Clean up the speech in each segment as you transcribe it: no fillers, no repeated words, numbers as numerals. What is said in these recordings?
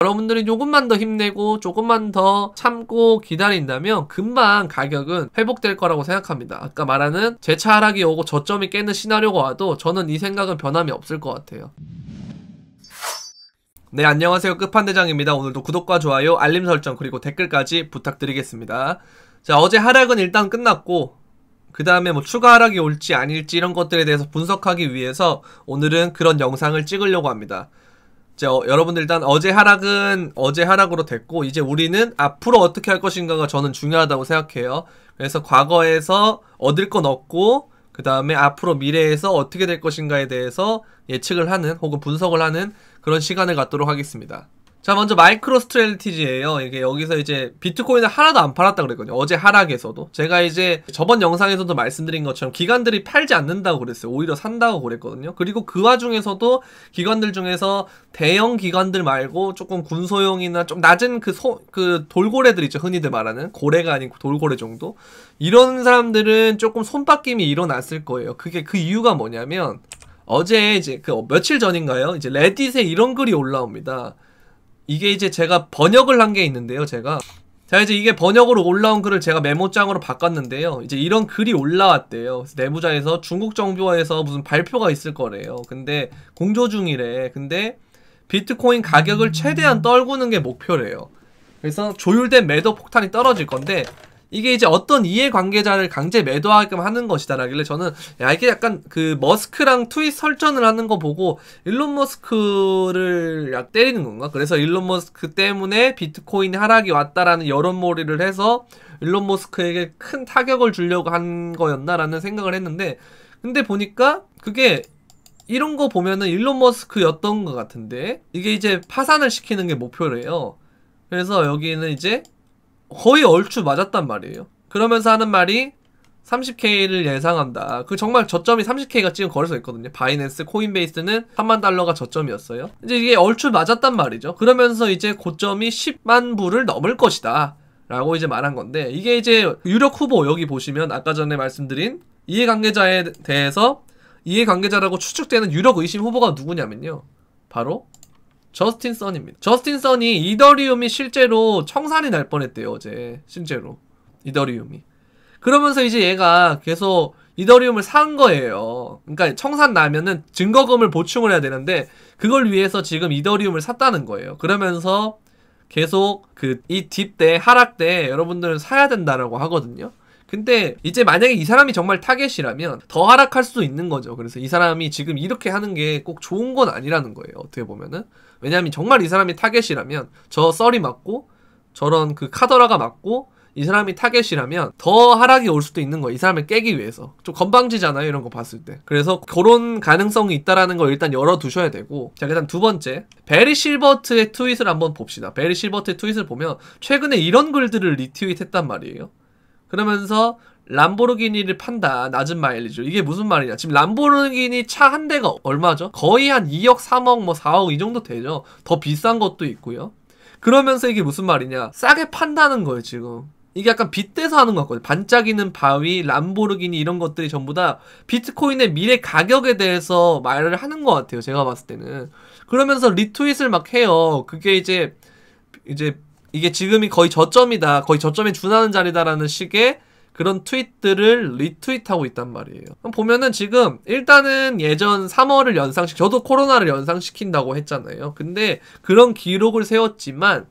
여러분들이 조금만 더 힘내고 조금만 더 참고 기다린다면 금방 가격은 회복될 거라고 생각합니다. 아까 말하는 재차 하락이 오고 저점이 깨는 시나리오가 와도 저는 이 생각은 변함이 없을 것 같아요. 네, 안녕하세요. 끝판대장입니다. 오늘도 구독과 좋아요, 알림 설정 그리고 댓글까지 부탁드리겠습니다. 자, 어제 하락은 일단 끝났고 그 다음에 뭐 추가 하락이 올지 아닐지 이런 것들에 대해서 분석하기 위해서 오늘은 그런 영상을 찍으려고 합니다. 자, 여러분들 일단 어제 하락은 어제 하락으로 됐고 이제 우리는 앞으로 어떻게 할 것인가가 저는 중요하다고 생각해요. 그래서 과거에서 얻을 건 얻고 그 다음에 앞으로 미래에서 어떻게 될 것인가에 대해서 예측을 하는 혹은 분석을 하는 그런 시간을 갖도록 하겠습니다. 자, 먼저 마이크로 스트레티지예요. 이게 여기서 이제 비트코인을 하나도 안 팔았다 그랬거든요. 어제 하락에서도. 제가 이제 저번 영상에서도 말씀드린 것처럼 기관들이 팔지 않는다고 그랬어요. 오히려 산다고 그랬거든요. 그리고 그 와중에서도 기관들 중에서 대형 기관들 말고 조금 군소형이나 좀 낮은 그 돌고래들 있죠. 흔히들 말하는 고래가 아니고 돌고래 정도. 이런 사람들은 조금 손바뀜이 일어났을 거예요. 그게 그 이유가 뭐냐면 어제 이제 그 며칠 전인가요? 이제 레딧에 이런 글이 올라옵니다. 이게 이제 제가 번역을 한 게 있는데요, 자, 이제 이게 번역으로 올라온 글을 제가 메모장으로 바꿨는데요. 이제 이런 글이 올라왔대요. 그래서 내부자에서 중국 정부에서 무슨 발표가 있을 거래요. 근데 공조 중이래. 근데 비트코인 가격을 최대한 떨구는 게 목표래요. 그래서 조율된 매도 폭탄이 떨어질 건데 이게 이제 어떤 이해관계자를 강제 매도하게끔 하는 것이다 라길래 저는 야 이게 약간 그 머스크랑 트윗 설전을 하는 거 보고 일론 머스크를 약 때리는 건가? 그래서 일론 머스크 때문에 비트코인 하락이 왔다라는 여론몰이를 해서 일론 머스크에게 큰 타격을 주려고 한 거였나라는 생각을 했는데 근데 보니까 그게 이런 거 보면은 일론 머스크였던 것 같은데 이게 이제 파산을 시키는 게 목표래요. 그래서 여기는 이제 거의 얼추 맞았단 말이에요. 그러면서 하는 말이 30K를 예상한다. 그 정말 저점이 30K가 지금 거래소 있거든요. 바이낸스, 코인베이스는 3만 달러가 저점이었어요. 이제 이게 얼추 맞았단 말이죠. 그러면서 이제 고점이 10만 불을 넘을 것이다 라고 이제 말한 건데 이게 이제 유력 후보 여기 보시면 아까 전에 말씀드린 이해관계자에 대해서 이해관계자라고 추측되는 유력 의심 후보가 누구냐면요. 바로 저스틴 선입니다. 저스틴 선이 이더리움이 실제로 청산이 날 뻔했대요. 어제 실제로 이더리움이. 그러면서 이제 얘가 계속 이더리움을 산 거예요. 그러니까 청산 나면은 증거금을 보충을 해야 되는데 그걸 위해서 지금 이더리움을 샀다는 거예요. 그러면서 계속 그 이 딥 때 하락 때 여러분들은 사야 된다라고 하거든요. 근데 이제 만약에 이 사람이 정말 타겟이라면 더 하락할 수도 있는 거죠. 그래서 이 사람이 지금 이렇게 하는 게 꼭 좋은 건 아니라는 거예요. 어떻게 보면은. 왜냐하면 정말 이 사람이 타겟이라면 저 썰이 맞고 저런 그 카더라가 맞고 이 사람이 타겟이라면 더 하락이 올 수도 있는 거예요. 이 사람을 깨기 위해서. 좀 건방지잖아요. 이런 거 봤을 때. 그래서 그런 가능성이 있다라는 걸 일단 열어두셔야 되고 자 일단 두 번째 베리 실버트의 트윗을 한번 봅시다. 베리 실버트의 트윗을 보면 최근에 이런 글들을 리트윗했단 말이에요. 그러면서 람보르기니를 판다. 낮은 마일리지. 이게 무슨 말이냐. 지금 람보르기니 차 한 대가 얼마죠? 거의 한 2억, 3억, 뭐 4억 이 정도 되죠. 더 비싼 것도 있고요. 그러면서 이게 무슨 말이냐. 싸게 판다는 거예요, 지금. 이게 약간 빗대서 하는 것 같거든요. 반짝이는 바위, 람보르기니 이런 것들이 전부 다 비트코인의 미래 가격에 대해서 말을 하는 것 같아요. 제가 봤을 때는. 그러면서 리트윗을 막 해요. 그게 이제 이게 지금이 거의 저점이다. 거의 저점에 준하는 자리다라는 식의 그런 트윗들을 리트윗하고 있단 말이에요. 그럼 보면은 지금 일단은 예전 3월을 저도 코로나를 연상시킨다고 했잖아요. 근데 그런 기록을 세웠지만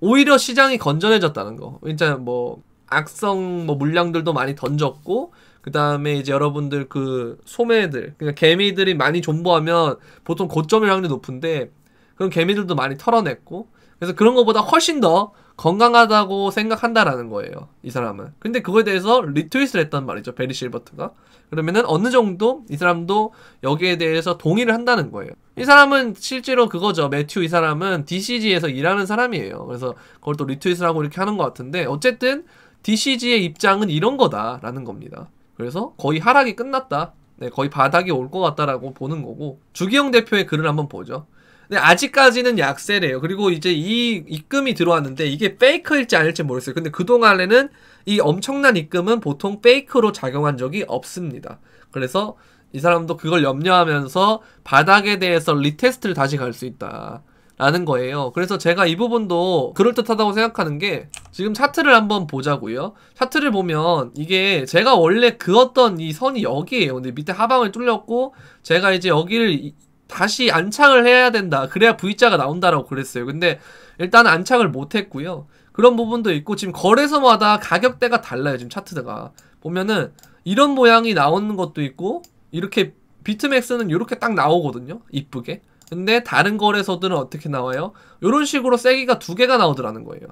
오히려 시장이 건전해졌다는 거. 진짜 뭐 악성 뭐 물량들도 많이 던졌고 그 다음에 이제 여러분들 그 소매들 그러니까 개미들이 많이 존버하면 보통 고점일 확률이 높은데 그런 개미들도 많이 털어냈고 그래서 그런 것보다 훨씬 더 건강하다고 생각한다라는 거예요. 이 사람은. 근데 그거에 대해서 리트윗을 했단 말이죠. 베리 실버트가. 그러면은 어느 정도 이 사람도 여기에 대해서 동의를 한다는 거예요. 이 사람은 실제로 그거죠. 매튜 이 사람은 DCG에서 일하는 사람이에요. 그래서 그걸 또 리트윗을 하고 이렇게 하는 것 같은데 어쨌든 DCG의 입장은 이런 거다라는 겁니다. 그래서 거의 하락이 끝났다. 네, 거의 바닥이 올 것 같다라고 보는 거고 주기영 대표의 글을 한번 보죠. 근데 아직까지는 약세래요. 그리고 이제 이 입금이 들어왔는데 이게 페이크일지 아닐지 모르겠어요. 근데 그동안에는 이 엄청난 입금은 보통 페이크로 작용한 적이 없습니다. 그래서 이 사람도 그걸 염려하면서 바닥에 대해서 리테스트를 다시 갈 수 있다. 라는 거예요. 그래서 제가 이 부분도 그럴듯하다고 생각하는 게 지금 차트를 한번 보자고요. 차트를 보면 이게 제가 원래 그었던 이 선이 여기에요. 근데 밑에 하방을 뚫렸고 제가 이제 여기를 다시 안착을 해야 된다. 그래야 V자가 나온다라고 그랬어요. 근데 일단 안착을 못했고요. 그런 부분도 있고 지금 거래소마다 가격대가 달라요. 지금 차트가 보면은 이런 모양이 나오는 것도 있고 이렇게 비트맥스는 이렇게 딱 나오거든요. 이쁘게. 근데 다른 거래소들은 어떻게 나와요? 이런 식으로 세기가 2개가 나오더라는 거예요.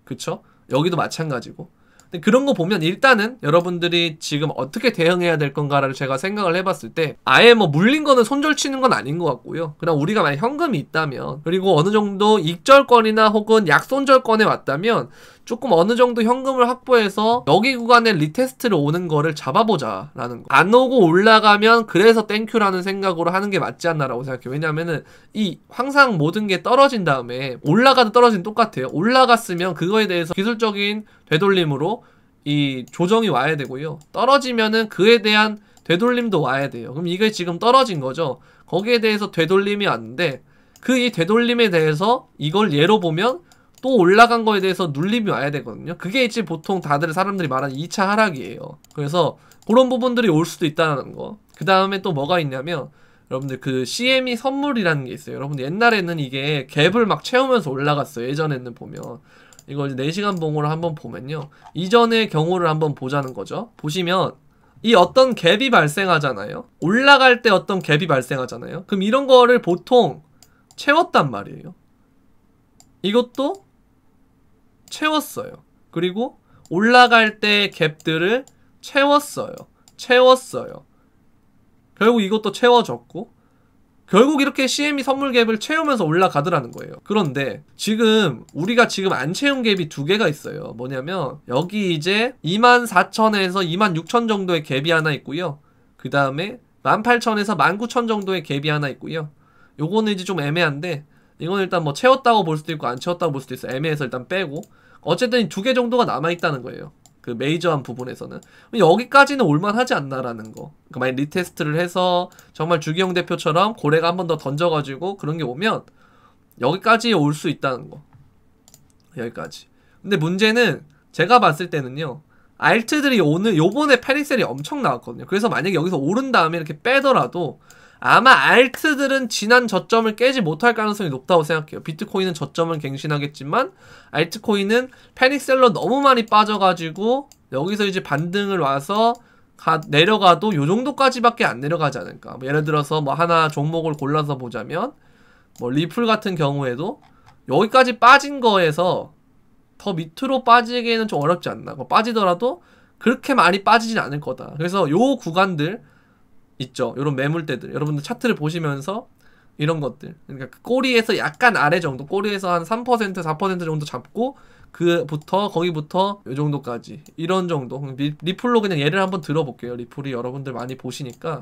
그쵸? 여기도 마찬가지고. 근데 그런 거 보면 일단은 여러분들이 지금 어떻게 대응해야 될 건가를 제가 생각을 해봤을 때 아예 뭐 물린 거는 손절치는 건 아닌 것 같고요. 그냥 우리가 만약 현금이 있다면 그리고 어느 정도 익절권이나 혹은 약손절권에 왔다면 조금 어느 정도 현금을 확보해서 여기 구간에 리테스트를 오는 거를 잡아보자 라는 거. 안 오고 올라가면 그래서 땡큐라는 생각으로 하는 게 맞지 않나라고 생각해요. 왜냐면은 이 항상 모든 게 떨어진 다음에 올라가도 떨어지면 똑같아요. 올라갔으면 그거에 대해서 기술적인 되돌림으로 이 조정이 와야 되고요. 떨어지면은 그에 대한 되돌림도 와야 돼요. 그럼 이게 지금 떨어진 거죠. 거기에 대해서 되돌림이 왔는데 그 이 되돌림에 대해서 이걸 예로 보면 또 올라간 거에 대해서 눌림이 와야 되거든요. 그게 이제 보통 다들 사람들이 말하는 2차 하락이에요. 그래서 그런 부분들이 올 수도 있다는 거. 그 다음에 또 뭐가 있냐면 여러분들 그 CME 선물이라는 게 있어요. 여러분들 옛날에는 이게 갭을 막 채우면서 올라갔어요. 예전에는 보면 이걸 4시간 봉으로 한번 보면요. 이전의 경우를 한번 보자는 거죠. 보시면 이 어떤 갭이 발생하잖아요. 올라갈 때 어떤 갭이 발생하잖아요. 그럼 이런 거를 보통 채웠단 말이에요. 이것도 채웠어요. 그리고 올라갈 때 갭들을 채웠어요. 결국 이것도 채워졌고 결국 이렇게 CME 선물 갭을 채우면서 올라가더라는 거예요. 그런데 지금 우리가 지금 안 채운 갭이 2개가 있어요. 뭐냐면 여기 이제 24,000에서 26,000 정도의 갭이 하나 있고요. 그 다음에 18,000에서 19,000 정도의 갭이 하나 있고요. 요거는 이제 좀 애매한데 이건 일단 뭐 채웠다고 볼 수도 있고 안 채웠다고 볼 수도 있어. 애매해서 일단 빼고 어쨌든 2개 정도가 남아있다는 거예요. 그 메이저한 부분에서는 여기까지는 올만하지 않나라는 거. 그러니까 만약 리테스트를 해서 정말 주기영 대표처럼 고래가 한 번 더 던져가지고 그런 게 오면 여기까지 올 수 있다는 거. 여기까지. 근데 문제는 제가 봤을 때는요. 알트들이 오늘 요번에 패닉셀이 엄청 나왔거든요. 그래서 만약에 여기서 오른 다음에 이렇게 빼더라도 아마 알트들은 지난 저점을 깨지 못할 가능성이 높다고 생각해요. 비트코인은 저점을 갱신하겠지만 알트코인은 패닉셀러 너무 많이 빠져가지고 여기서 이제 반등을 와서 내려가도 요 정도까지밖에 안 내려가지 않을까. 뭐 예를 들어서 뭐 하나 종목을 골라서 보자면 뭐 리플 같은 경우에도 여기까지 빠진 거에서 더 밑으로 빠지기에는 좀 어렵지 않나. 빠지더라도 그렇게 많이 빠지진 않을 거다. 그래서 요 구간들 있죠. 요런 매물대들. 여러분들 차트를 보시면서 이런 것들. 그러니까 그 꼬리에서 약간 아래 정도. 꼬리에서 한 3%, 4% 정도 잡고 거기부터 요 정도까지. 이런 정도. 리플로 그냥 예를 한번 들어볼게요. 리플이 여러분들 많이 보시니까.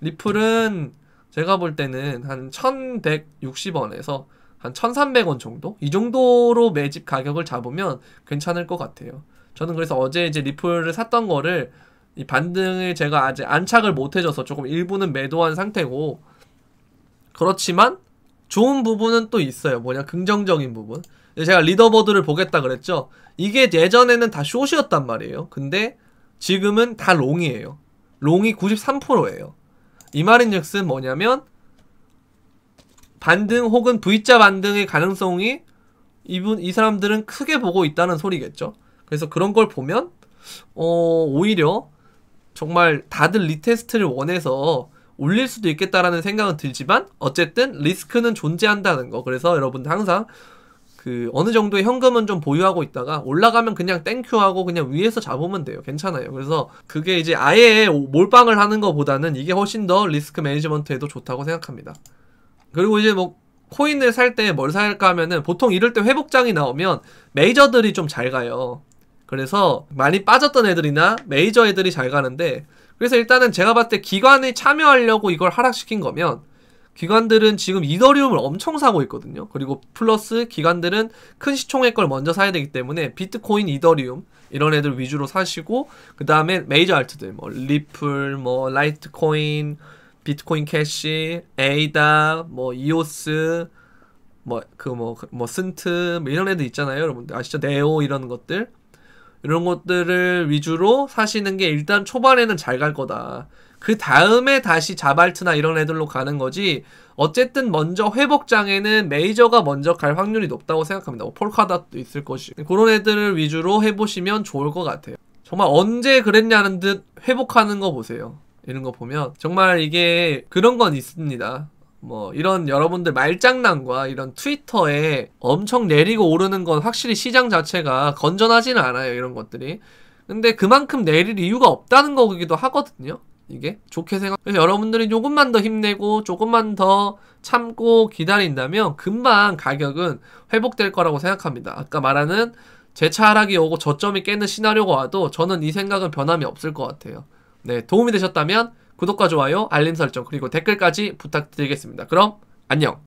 리플은 제가 볼 때는 한 1160원에서 한 1300원 정도? 이 정도로 매집 가격을 잡으면 괜찮을 것 같아요. 저는 그래서 어제 이제 리플을 샀던 거를 이 반등을 제가 아직 안착을 못 해줘서 조금 일부는 매도한 상태고 그렇지만 좋은 부분은 또 있어요. 뭐냐 긍정적인 부분. 제가 리더보드를 보겠다 그랬죠. 이게 예전에는 다 숏이었단 말이에요. 근데 지금은 다 롱이에요. 롱이 93%예요. 이 말인즉슨 뭐냐면 반등 혹은 V자 반등의 가능성이 이 사람들은 크게 보고 있다는 소리겠죠. 그래서 그런 걸 보면 오히려 정말 다들 리테스트를 원해서 올릴 수도 있겠다라는 생각은 들지만 어쨌든 리스크는 존재한다는 거. 그래서 여러분들 항상 그 어느 정도의 현금은 좀 보유하고 있다가 올라가면 그냥 땡큐하고 그냥 위에서 잡으면 돼요. 괜찮아요. 그래서 그게 이제 아예 몰빵을 하는 것보다는 이게 훨씬 더 리스크 매니지먼트에도 좋다고 생각합니다. 그리고 이제 뭐 코인을 살 때 뭘 살까 하면은 보통 이럴 때 회복장이 나오면 메이저들이 좀 잘 가요. 그래서 많이 빠졌던 애들이나 메이저 애들이 잘 가는데 그래서 일단은 제가 봤을 때 기관이 참여하려고 이걸 하락시킨 거면 기관들은 지금 이더리움을 엄청 사고 있거든요. 그리고 플러스 기관들은 큰 시총의 걸 먼저 사야 되기 때문에 비트코인, 이더리움 이런 애들 위주로 사시고 그 다음에 메이저 알트들 뭐 리플, 뭐 라이트코인, 비트코인 캐시, 에이다, 뭐 이오스 쓴트 뭐 이런 애들 있잖아요, 여러분들 아시죠? 네오 이런 것들, 이런 것들을 위주로 사시는 게 일단 초반에는 잘 갈 거다. 그 다음에 다시 자발트나 이런 애들로 가는 거지. 어쨌든 먼저 회복장에는 메이저가 먼저 갈 확률이 높다고 생각합니다. 폴카닷도 있을 것이. 그런 애들을 위주로 해보시면 좋을 것 같아요. 정말 언제 그랬냐는 듯 회복하는 거 보세요. 이런 거 보면 정말 이게 그런 건 있습니다. 뭐 이런 여러분들 말장난과 이런 트위터에 엄청 내리고 오르는 건 확실히 시장 자체가 건전하지는 않아요, 이런 것들이. 근데 그만큼 내릴 이유가 없다는 거기도 하거든요, 이게. 좋게 생각. 그래서 여러분들이 조금만 더 힘내고 조금만 더 참고 기다린다면 금방 가격은 회복될 거라고 생각합니다. 아까 말하는 재차 하락이 오고 저점이 깨는 시나리오가 와도 저는 이 생각은 변함이 없을 것 같아요. 네, 도움이 되셨다면 구독과 좋아요, 알림 설정, 그리고 댓글까지 부탁드리겠습니다. 그럼 안녕!